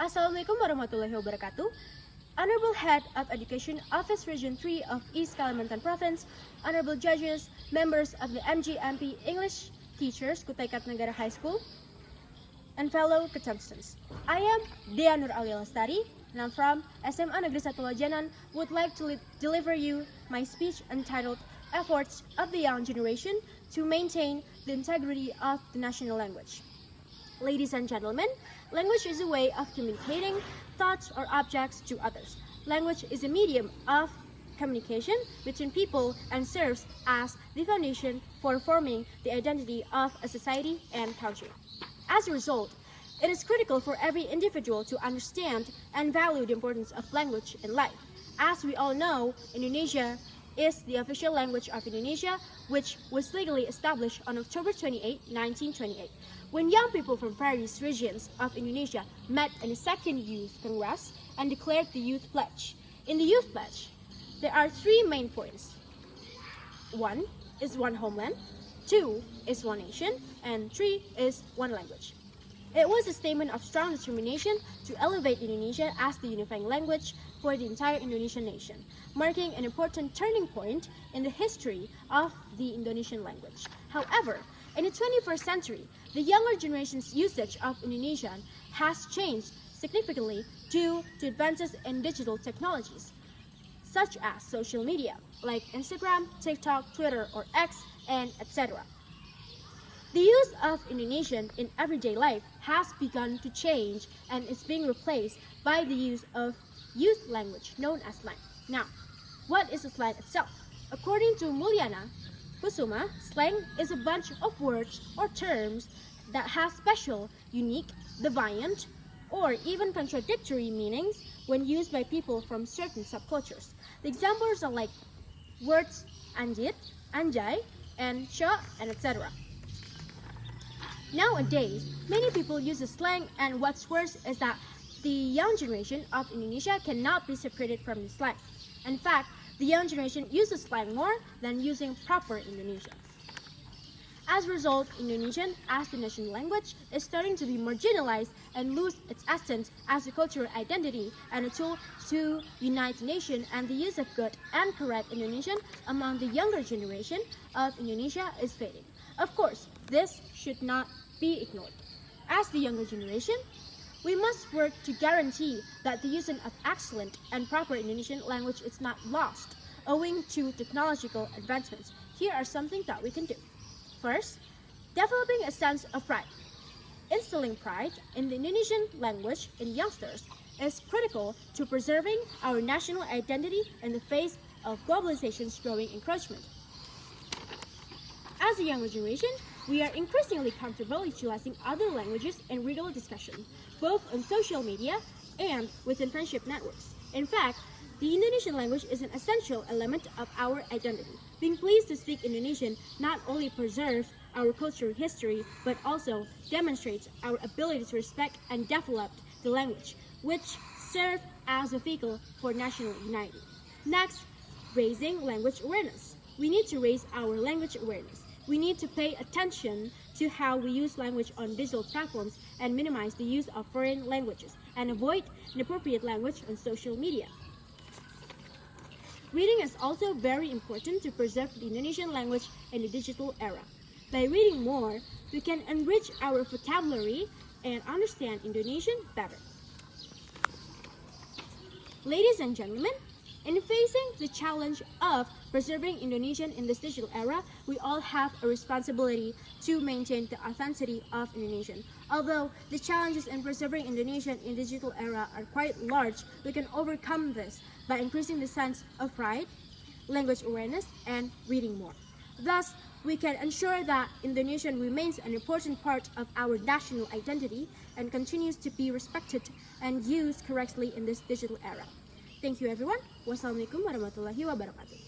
Assalamualaikum warahmatullahi wabarakatuh. Honorable Head of Education, Office Region 3 of East Kalimantan Province, Honorable Judges, members of the MGMP English teachers, Kutai Kartanegara High School, and fellow contestants. I am Dea Nur Alia Lestari, and I'm from SMA Negeri 1 Loa Janan, would like to deliver you my speech entitled Efforts of the Young Generation to Maintain the Integrity of the National Language. Ladies and gentlemen, language is a way of communicating thoughts or objects to others. Language is a medium of communication between people and serves as the foundation for forming the identity of a society and country. As a result, it is critical for every individual to understand and value the importance of language in life. As we all know, Indonesia is the official language of Indonesia, which was legally established on October 28, 1928. When young people from various regions of Indonesia met in the Second Youth Congress and declared the Youth Pledge. In the Youth Pledge, there are three main points. 1 is one homeland, 2 is one nation, and 3 is one language. It was a statement of strong determination to elevate Indonesia as the unifying language for the entire Indonesian nation, marking an important turning point in the history of the Indonesian language. However, in the 21st century, the younger generation's usage of Indonesian has changed significantly due to advances in digital technologies, such as social media like Instagram, TikTok, Twitter, or X, and etc. The use of Indonesian in everyday life has begun to change and is being replaced by the use of youth language known as slang. Now, what is a slang itself? According to Mulyana Kusuma, slang is a bunch of words or terms that have special, unique, deviant, or even contradictory meanings when used by people from certain subcultures. The examples are like words anjit, anjay, and sya, and etc. Nowadays, many people use the slang, and what's worse is that the young generation of Indonesia cannot be separated from the slang. In fact, the young generation uses slang more than using proper Indonesian. As a result, Indonesian as the national language is starting to be marginalized and lose its essence as a cultural identity and a tool to unite the nation, and the use of good and correct Indonesian among the younger generation of Indonesia is fading. Of course, this should not be ignored. As the younger generation, we must work to guarantee that the use of excellent and proper Indonesian language is not lost owing to technological advancements. Here are something that we can do. First, developing a sense of pride. Instilling pride in the Indonesian language in youngsters is critical to preserving our national identity in the face of globalization's growing encroachment. As a younger generation, we are increasingly comfortable utilizing other languages in regular discussion, both on social media and within friendship networks. In fact, the Indonesian language is an essential element of our identity. Being pleased to speak Indonesian not only preserves our cultural history, but also demonstrates our ability to respect and develop the language, which serve as a vehicle for national unity. Next, raising language awareness. We need to raise our language awareness. We need to pay attention to how we use language on digital platforms and minimize the use of foreign languages and avoid inappropriate language on social media. Reading is also very important to preserve the Indonesian language in the digital era. By reading more, we can enrich our vocabulary and understand Indonesian better. Ladies and gentlemen, in facing the challenge of preserving Indonesian in this digital era, we all have a responsibility to maintain the authenticity of Indonesian. Although the challenges in preserving Indonesian in the digital era are quite large, we can overcome this by increasing the sense of pride, language awareness, and reading more. Thus, we can ensure that Indonesian remains an important part of our national identity and continues to be respected and used correctly in this digital era. Thank you everyone. Wassalamualaikum warahmatullahi wabarakatuh.